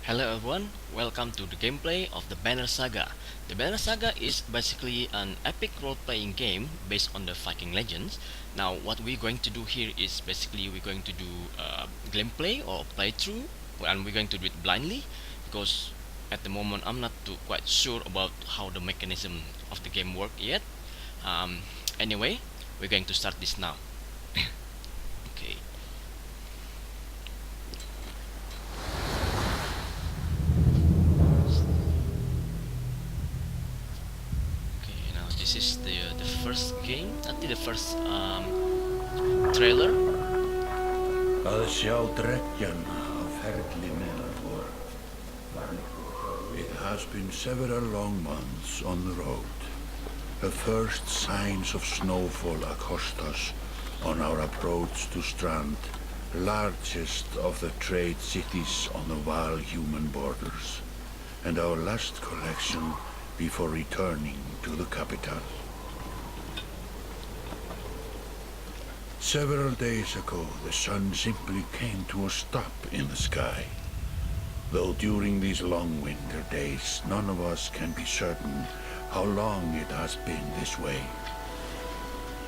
Hello everyone, welcome to the gameplay of the Banner Saga. The Banner Saga is basically an epic role-playing game based on the Viking legends. Now what we're going to do here is basically we're going to do gameplay or playthrough, and we're going to do it blindly because at the moment I'm not too quite sure about how the mechanism of the game work yet. Um, anyway, we're going to start this now. Okay. Okay, now this is the first game. I think the first trailer. Að sjá dreggjan á ferli meðal vor. It has been several long months on the road. The first signs of snowfall accost us on our approach to Strand, largest of the trade cities on the Val-human borders, and our last collection before returning to the capital. Several days ago, the sun simply came to a stop in the sky. Though during these long winter days, none of us can be certain how long it has been this way.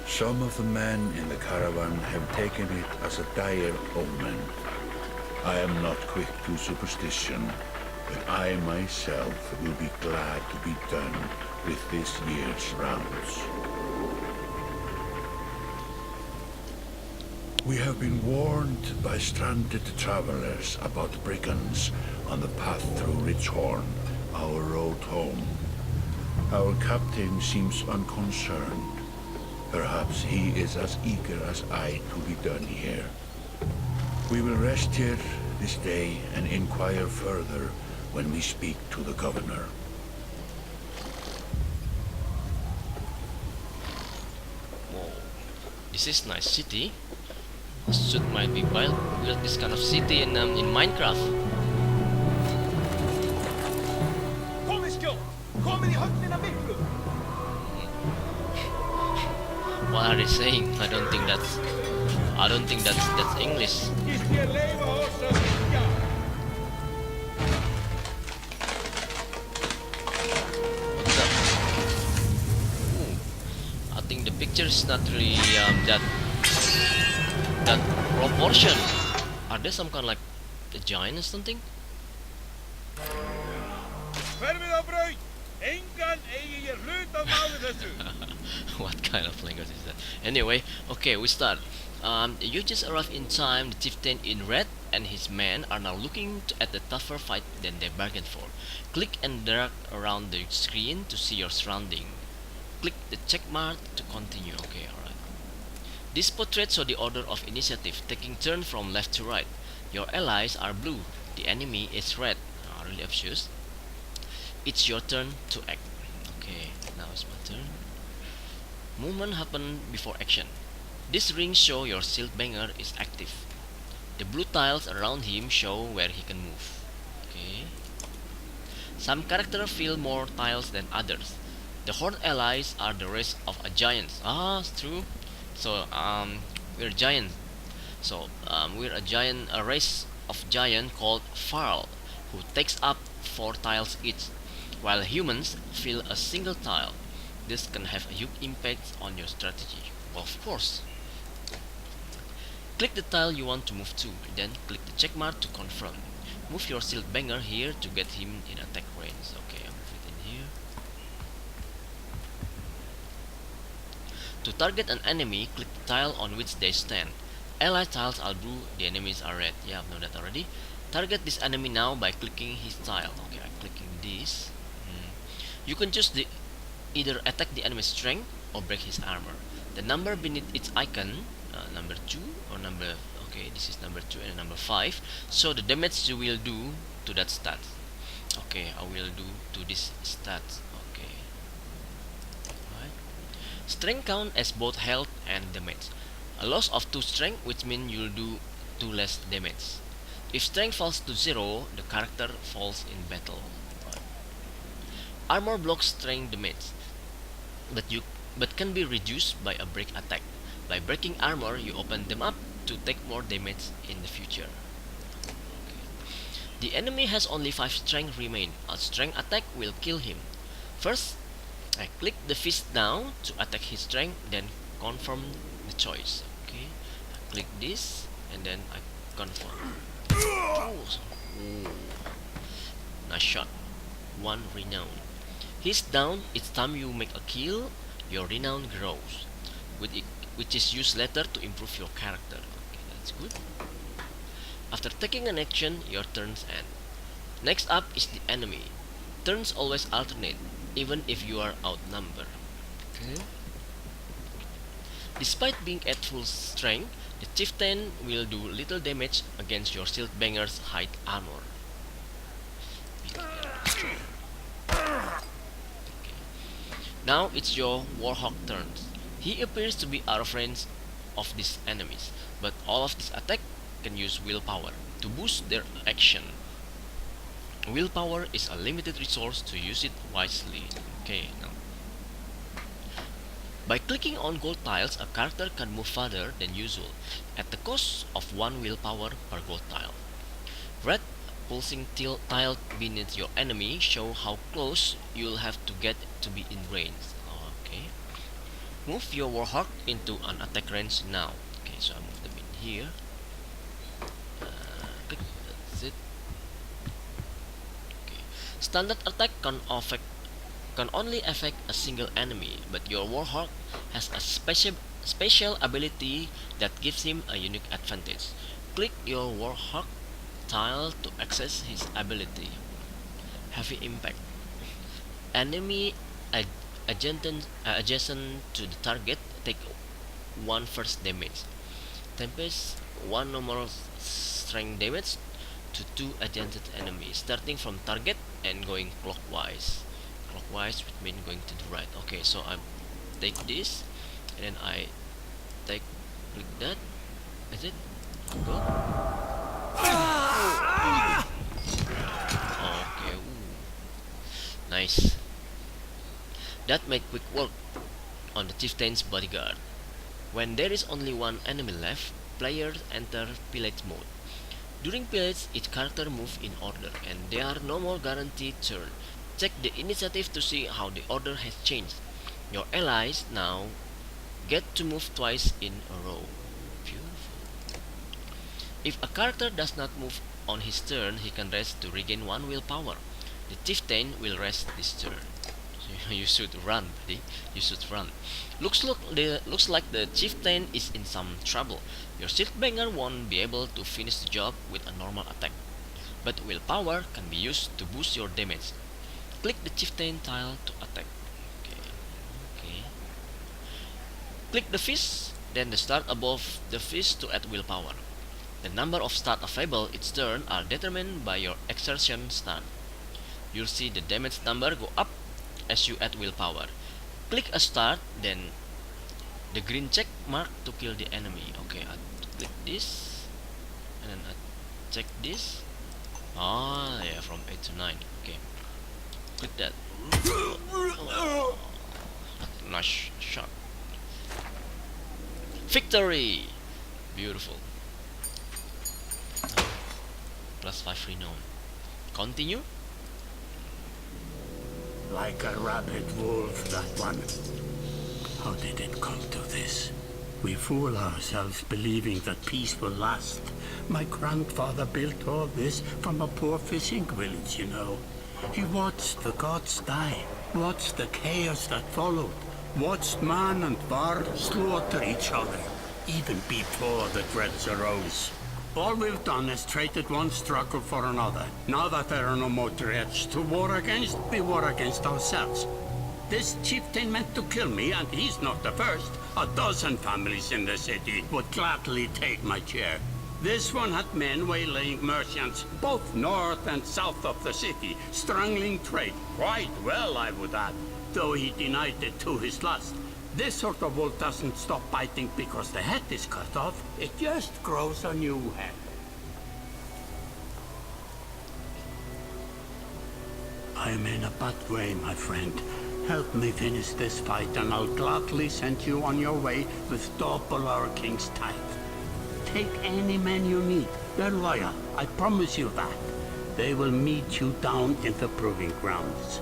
Some of the men in the caravan have taken it as a dire omen. I am not quick to superstition, but I myself will be glad to be done with this year's rounds. We have been warned by stranded travelers about brigands on the path through Richhorn, our road home. Our captain seems unconcerned. Perhaps he is as eager as I to be done here. We will rest here this day and inquire further when we speak to the governor. Whoa, this is nice city. Should might be built this kind of city in Minecraft. What are they saying? I don't think that's English. What's up? Ooh, I think the picture is not really that proportion. Are there some kind of like a giant or something? What kind of language is that? Anyway, okay, we start. You just arrived in time. The chieftain in red and his men are now looking at the tougher fight than they bargained for. Click and drag around the screen to see your surrounding. Click the check mark to continue. Okay, alright. This portrait shows the order of initiative, taking turn from left to right. Your allies are blue, the enemy is red. Really obvious. It's your turn to act. Okay, now it's my turn. Movement happen before action. This ring show your shield banger is active. The blue tiles around him show where he can move. Okay. Some characters fill more tiles than others. The horde allies are the race of a giant. Ah, it's true. So we're giant. So we're a race of giant called Farl, who takes up 4 tiles each, while humans fill a single tile. This can have a huge impact on your strategy. Well, of course. Click the tile you want to move to, then click the check mark to confirm. Move your shield banger here to get him in attack range. Okay, I'll move it in here. To target an enemy, click the tile on which they stand. Ally tiles are blue, the enemies are red. Yeah, I've known that already. Target this enemy now by clicking his tile. Okay, I'm clicking this. You can choose either attack the enemy's strength or break his armor. The number beneath its icon, number 2 or number, okay, this is number 2 and number 5, so the damage you will do to that stat. Okay, I will do to this stat. Okay. Right. Strength count as both health and damage. A loss of 2 strength, which means you'll do 2 less damage. If strength falls to 0, the character falls in battle. Right. Armor blocks strength damage, but can be reduced by a break attack. By breaking armor, you open them up to take more damage in the future. Okay. The enemy has only 5 strength remain. A strength attack will kill him. First, I click the fist down to attack his strength, then confirm the choice. Okay, I click this and then I confirm. Oh, ooh, nice shot. 1 renown. He's down. Each time you make a kill, your renown grows, which is used later to improve your character. Okay, that's good. After taking an action, your turns end. Next up is the enemy. Turns always alternate, even if you are outnumbered. Okay. Despite being at full strength, the chieftain will do little damage against your Shieldbanger's hide armor. Now it's your Warhawk turn. He appears to be out of range of these enemies, but all of these attacks can use willpower to boost their action. Willpower is a limited resource, to use it wisely. Okay, now by clicking on gold tiles, a character can move further than usual at the cost of 1 willpower per gold tile. Red pulsing tile beneath your enemy show how close you'll have to get to be in range. Okay. Move your Warhawk into an attack range now. Okay, so I move them in here. Click, that's it. Okay. Standard attack can only affect a single enemy, but your Warhawk has a special ability that gives him a unique advantage. Click your Warhawk tile to access his ability. Heavy impact. Enemy adjacent to the target take 1 first damage. Tempest 1 normal strength damage to 2 adjacent enemies, starting from target and going clockwise. Clockwise, which means going to the right. Okay, so I take this and then I click that. Is it? Go. Okay, ooh. Nice. That made quick work on the chieftain's bodyguard. When there is only 1 enemy left, players enter pillage mode. During pillage, each character moves in order, and there are no more guaranteed turns. Check the initiative to see how the order has changed. Your allies now get to move twice in a row. Beautiful. If a character does not move on his turn, he can rest to regain 1 willpower. The chieftain will rest this turn. So you should run, buddy. You should run. Looks like the chieftain is in some trouble. Your Shieldbanger won't be able to finish the job with a normal attack, but willpower can be used to boost your damage. Click the chieftain tile to attack. Okay. Click the fist, then the start above the fist to add willpower. The number of start available each turn are determined by your exertion stun. You'll see the damage number go up as you add willpower. Click a start, then the green check mark to kill the enemy. Okay, I click this, and then I check this. Ah, yeah, from 8 to 9. Okay, click that. Oh, nice shot. Victory! Beautiful. +5 renown. Continue. Like a rabid wolf, that one. How did it come to this? We fool ourselves believing that peace will last. My grandfather built all this from a poor fishing village, you know. He watched the gods die, watched the chaos that followed, watched man and bar slaughter each other, even before the dreads arose. All we've done is traded one struggle for another. Now that there are no more dreads to war against, we war against ourselves. This chieftain meant to kill me, and he's not the first. A dozen families in the city would gladly take my chair. This one had men waylaying merchants, both north and south of the city, strangling trade. Quite well, I would add, though he denied it to his last. This sort of wolf doesn't stop biting because the head is cut off. It just grows a new head. I am in a bad way, my friend. Help me finish this fight, and I'll gladly send you on your way with double our king's tithe. Take any men you need. They're loyal, I promise you that. They will meet you down in the proving grounds.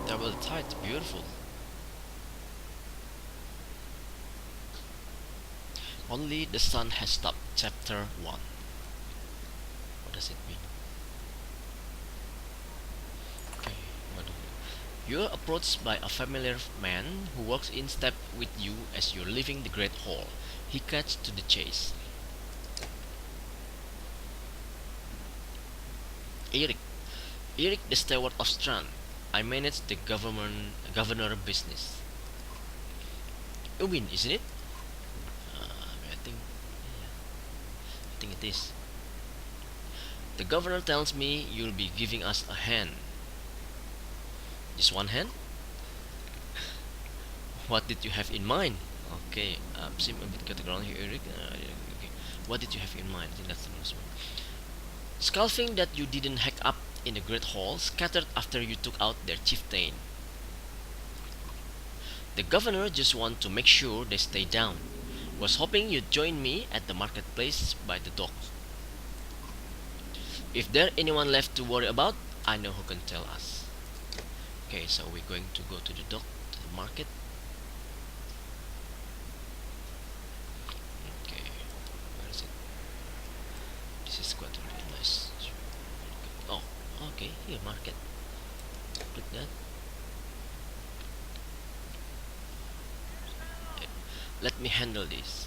Double tight, beautiful. Only the sun has stopped. Chapter 1. What does it mean? Okay, what do we... You're approached by a familiar man who walks in step with you as you're leaving the Great Hall. He cuts to the chase. Eric. Eric, the steward of Strand. I manage the governor business. You win, isn't it? I think, yeah, I think it is. The governor tells me you'll be giving us a hand. Just one hand? What did you have in mind? Okay, seem a bit cut around here, Eric. Okay, what did you have in mind? I think that's the most one. Scalping that you didn't hack up in the Great Hall scattered after you took out their chieftain. The governor just want to make sure they stay down. Was hoping you'd join me at the marketplace by the docks. If there anyone left to worry about, I know who can tell us. Okay, so we're going to go to the dock, to the market. Okay, where is it? This is quite really nice. Oh, okay, here, market. Click that. Let me handle this.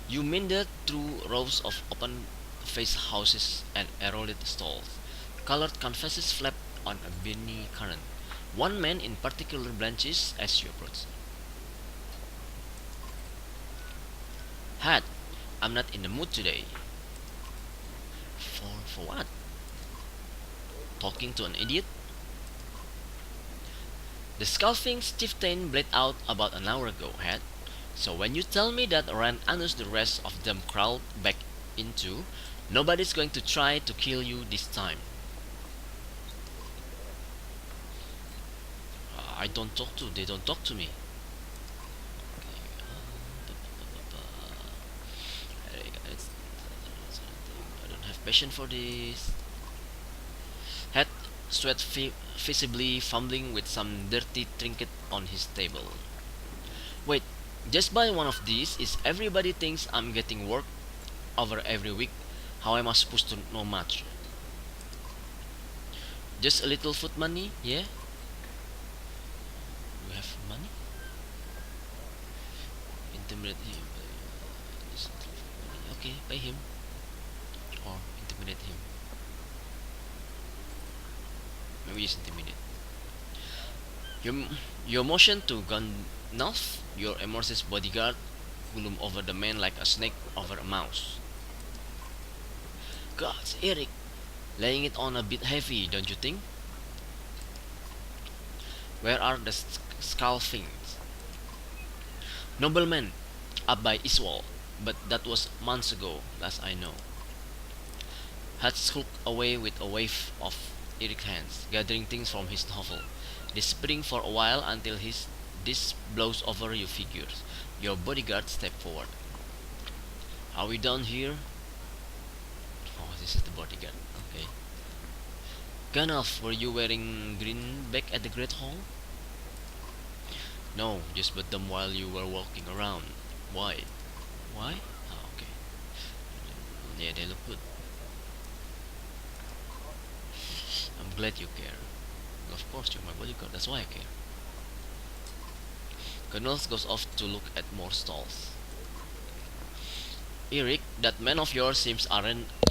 You meandered through rows of open-faced houses and eroded stalls. Colored canvases flapped on a beamy current. One man in particular blanches as you approach. Hat, I'm not in the mood today. For what? Talking to an idiot? The scalping chieftain bled out about an hour ago, Hat. So when you tell me that ran Anus the rest of them crawled back into, nobody's going to try to kill you this time. They don't talk to me. I don't have patience for this. Hat sweat visibly fumbling with some dirty trinket on his table. Wait, just buy one of these is everybody thinks I'm getting work over every week. How am I supposed to know much? Just a little food money, yeah? We have money? Intimidate him. Okay, pay him. Or intimidate him. Maybe just intimidate. Your motion to Gandalf, your immersive bodyguard, loom over the man like a snake over a mouse. Gods, Eric, laying it on a bit heavy, don't you think? Where are the scalpings? Nobleman, up by Iswal, but that was months ago, last I know. Had skulked away with a wave of Eric's hands, gathering things from his novel, disappearing for a while until this blows over your figures. Your bodyguard stepped forward. Are we down here? Oh, this is the bodyguard. Okay. Gandalf, were you wearing green back at the Great Hall? No, just bought them while you were walking around. Why? Why? Oh, okay. Yeah, they look good. I'm glad you care. Of course, you're my bodyguard, that's why I care. Gandalf goes off to look at more stalls. Eric, that man of yours seems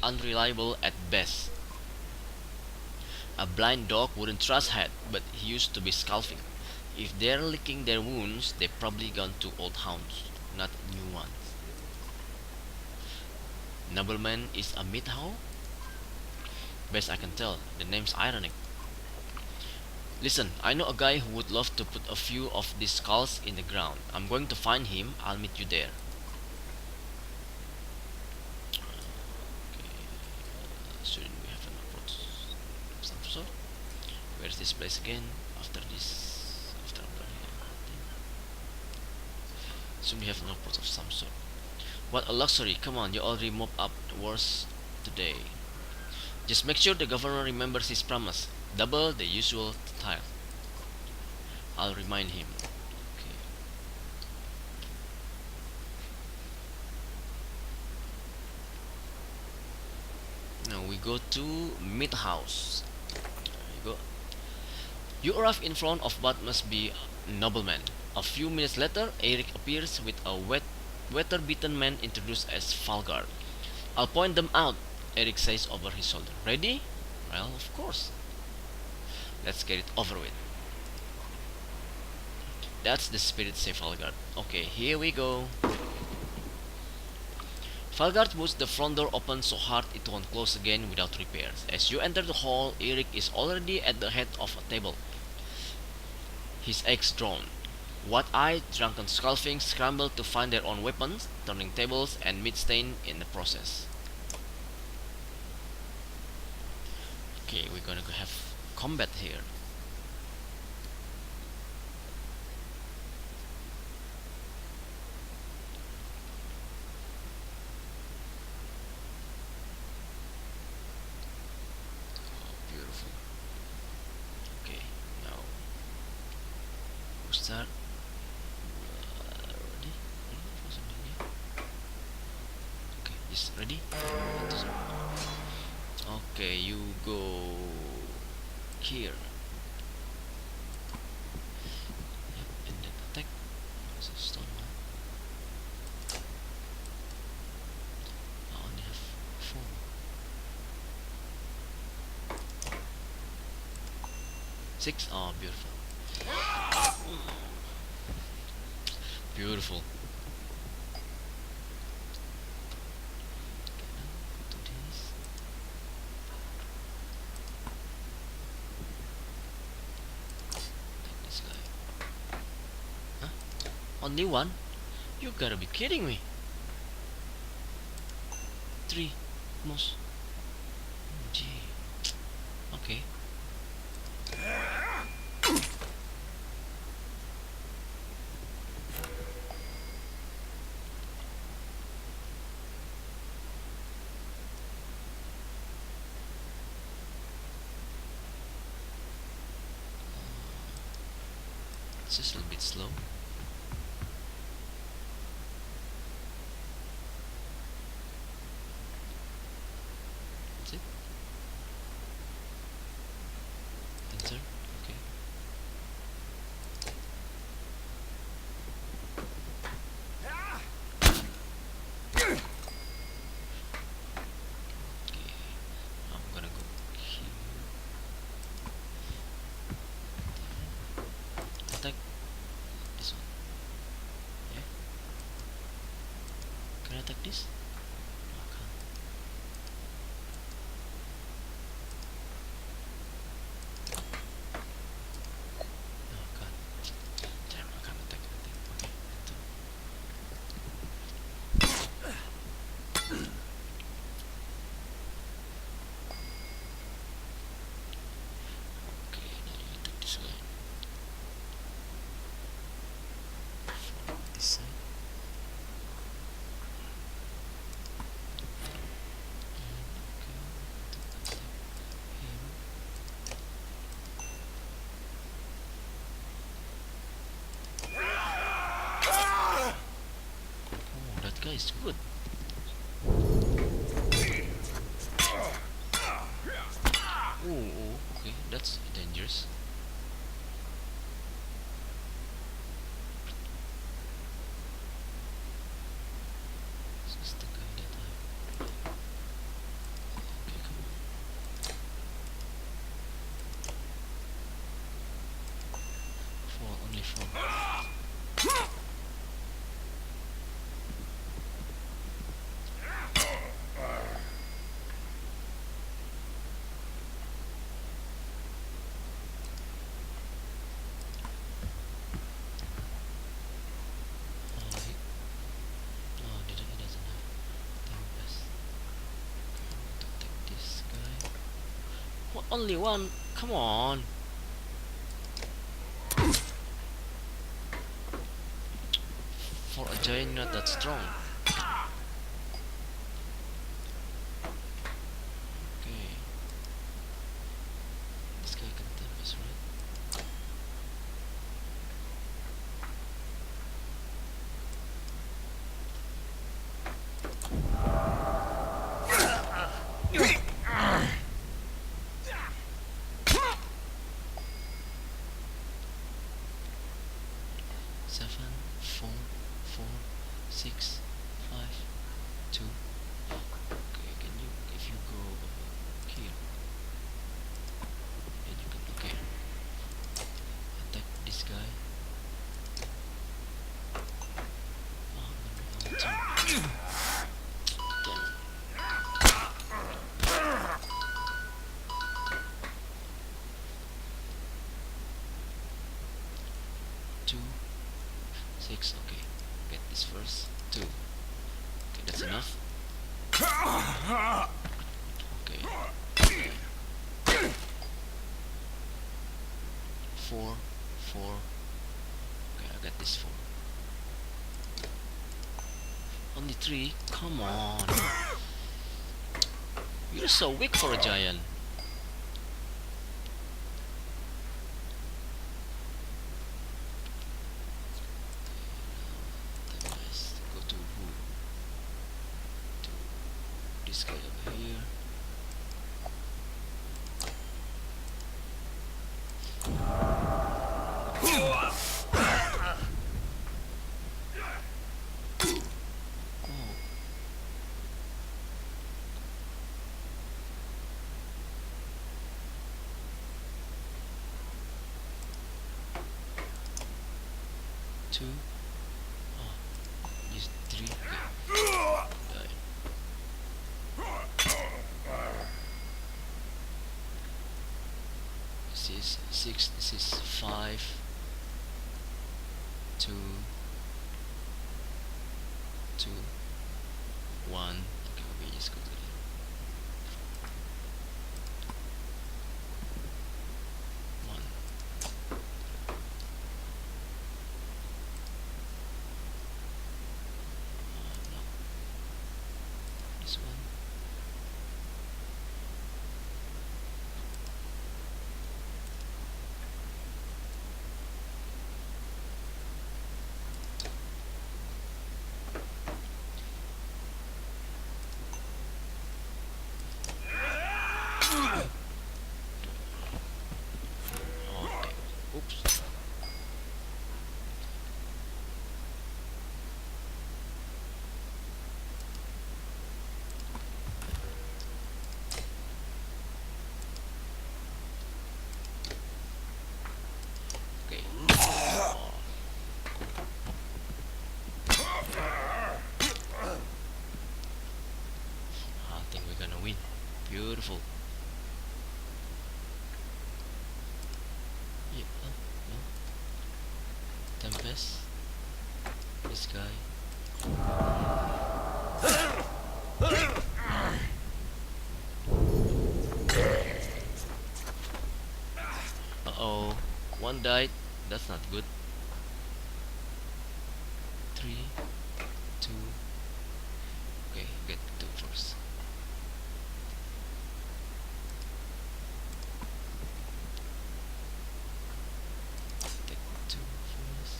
unreliable at best. A blind dog wouldn't trust Hat, but he used to be scalping. If they're licking their wounds, they've probably gone to old hounds, not new ones. Nobleman is a Midhow? Best I can tell, the name's ironic. Listen, I know a guy who would love to put a few of these skulls in the ground. I'm going to find him, I'll meet you there. Okay, shouldn't we have an approach of some sort? Where's this place again? After shouldn't we have an approach of some sort? What a luxury. Come on, you already mopped up the worst today. Just make sure the governor remembers his promise. Double the usual tile. I'll remind him. Okay. Now we go to mid house. There you go. You arrive in front of what must be a nobleman. A few minutes later, Eric appears with a weather-beaten man introduced as Falgard. I'll point them out, Eric says over his shoulder. Ready? Well, of course. Let's get it over with. That's the spirit, say Falgard. Okay, here we go. Falgard pushed the front door open so hard it won't close again without repairs. As you enter the hall, Eric is already at the head of a table, his axe drawn. Wide-eyed, drunken Skullfings scramble to find their own weapons, turning tables and meat stain in the process. Okay, we're gonna have combat here. Oh, beautiful. Okay, now we'll start. Ready? Okay, is ready? Okay, you go here. Yep, and then attack. It's a stone one. I only have 4. Six. Oh, beautiful. Beautiful. Okay, now go to this. Take this guy. Huh? Only one? You gotta be kidding me. 3. Most. Gee. Okay. It's just a little bit slow. That's it. Enter. Okay. Okay. I'm gonna go here. Attack this one. Yeah. Can I attack this? No, I can't. No, I can't. Damn, I can't attack anything. Okay, enter. Okay, now you attack this guy. From this side. Oh, that guy is good. Oh, okay, that's dangerous. This is the guy that I. Okay, come on. 4, only 4. Oh, he doesn't have thing best. Okay, I'm going to attack this guy. What, only one? Come on. For a giant, not that strong. This guy can tempest, right? Seven, four, four, 6, 5, 2. Okay, can you, if you go here, and you can, okay, attack this guy. Oh, no, damn. 2, 6, okay, get this first. 2, okay, that's enough. Okay, 4, 4, okay, I got this 4. Only 3, come on. You're so weak for a giant. Let's go to who? To this guy over here. Oh, 2. Oh, use 3. Okay. Die. This is 6. This is 5. 2, 2, 1. Okay, we just go to the 1. No, this one. Okay. Oops. Okay. Oh, I think we're gonna win. Beautiful. Yeah. No. Tempest. This guy. Uh-oh. One died. That's not good. 3, 2. Okay, get 2 first. Take 2 first.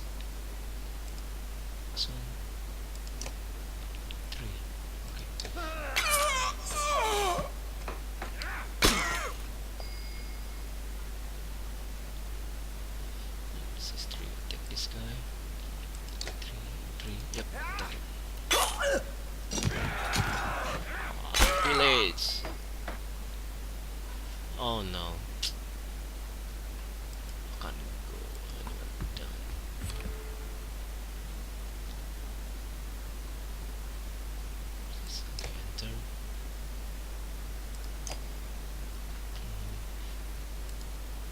This one. 3. Okay. This is 3. Take this guy. 3, 3. Yep. Take it. Village. Oh no. I can't go anywhere down. Just okay, enter.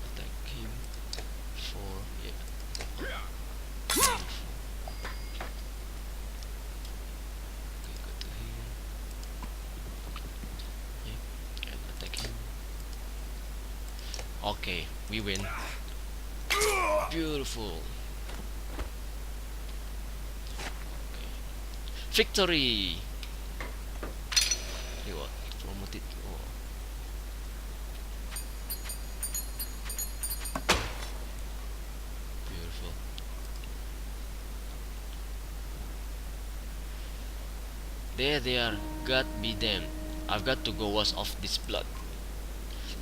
Attack him. 4. Yeah. Oh. 4. Okay, go to here. Yep. And attack him. Okay, we win. Beautiful. Okay. Victory! Reward. Promoted. Oh. There they are. God be damned. I've got to go wash off this blood.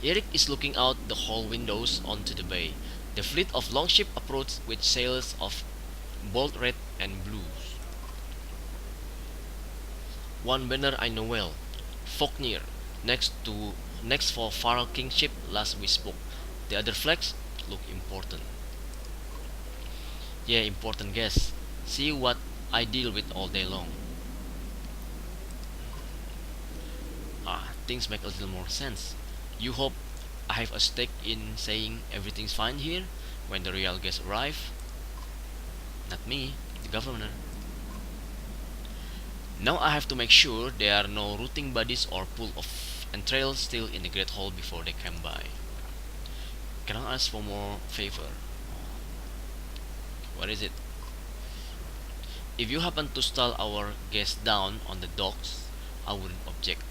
Eric is looking out the hall windows onto the bay. The fleet of longship approached with sails of bold red and blues. One banner I know well, Faulkner, next for Faral Kingship last we spoke. The other flags look important. Yeah, important guess. See what I deal with all day long. Things make a little more sense. You hope I have a stake in saying everything's fine here when the real guests arrive? Not me, the governor. Now I have to make sure there are no rotting bodies or pool of entrails still in the Great Hall before they come by. Can I ask for more favor? What is it? If you happen to stall our guests down on the docks, I wouldn't object.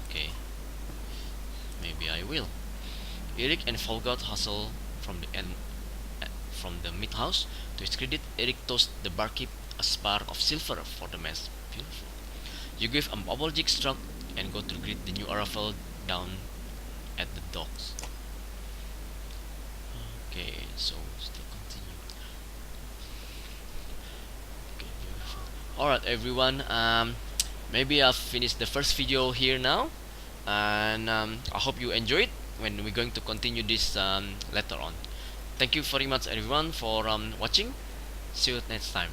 Okay, maybe I will. Eric and Folgott hustle from the meat house. To his credit, Eric tossed the barkeep a spar of silver for the mess. Beautiful. You give a bubble jig struck and go to greet the new arrival down at the docks. Okay, so still continue. Okay, beautiful. Alright everyone, maybe I've finished the first video here now, and I hope you enjoy it when we're going to continue this later on. Thank you very much everyone for watching. See you next time.